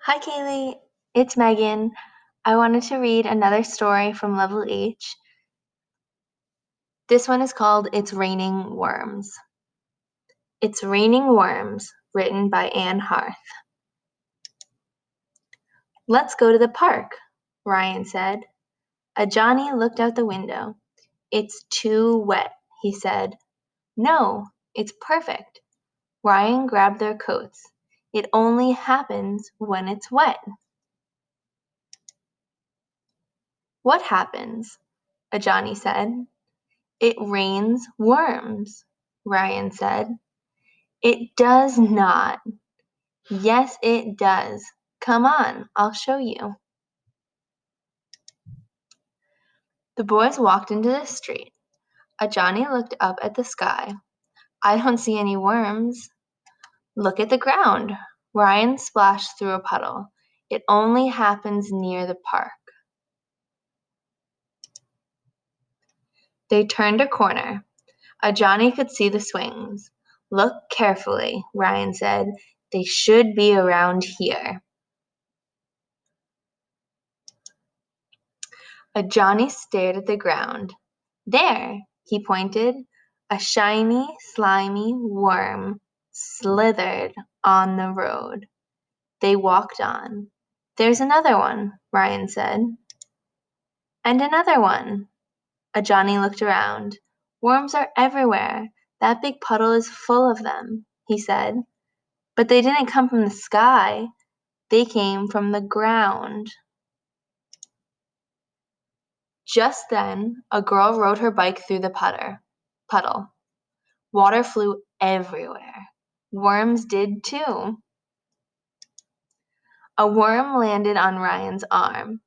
Hi, Kaylee. It's Megan. I wanted to read another story from Level H. This one is called It's Raining Worms. It's Raining Worms, written by Anne Harth. Let's go to the park, Ryan said. Johnny looked out the window. It's too wet, he said. No, it's perfect. Ryan grabbed their coats. It only happens when it's wet. What happens? Johnny said. It rains worms, Ryan said. It does not. Yes, it does. Come on, I'll show you. The boys walked into the street. Johnny looked up at the sky. I don't see any worms. Look at the ground. Ryan splashed through a puddle. It only happens near the park. They turned a corner. Johnny could see the swings. Look carefully, Ryan said. They should be around here. Johnny stared at the ground. There, he pointed. A shiny, slimy worm slithered on the road. They walked on. There's another one, Ryan said. And another one. Johnny looked around. Worms are everywhere. That big puddle is full of them, he said. But they didn't come from the sky. They came from the ground. Just then, a girl rode her bike through the puddle. Water flew everywhere. Worms did too. A worm landed on Ryan's arm.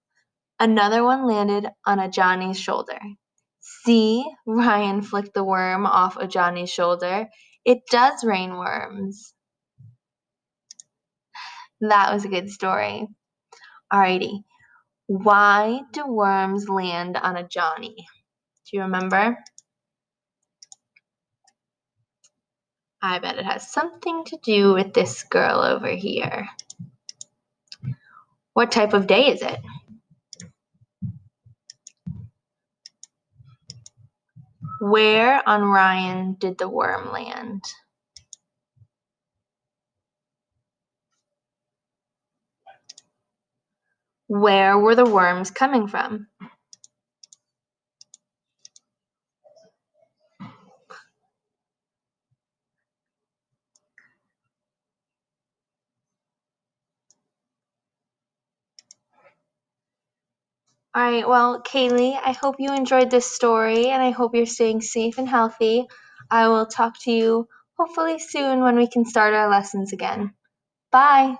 Another one landed on Johnny's shoulder. See, Ryan flicked the worm off Johnny's shoulder. It does rain worms. That was a good story. Alrighty. Why do worms land on a Johnny? Do you remember? I bet it has something to do with this girl over here. What type of day is it? Where on Ryan did the worm land? Where were the worms coming from? All right, well, Kaylee, I hope you enjoyed this story and I hope you're staying safe and healthy. I will talk to you hopefully soon when we can start our lessons again. Bye.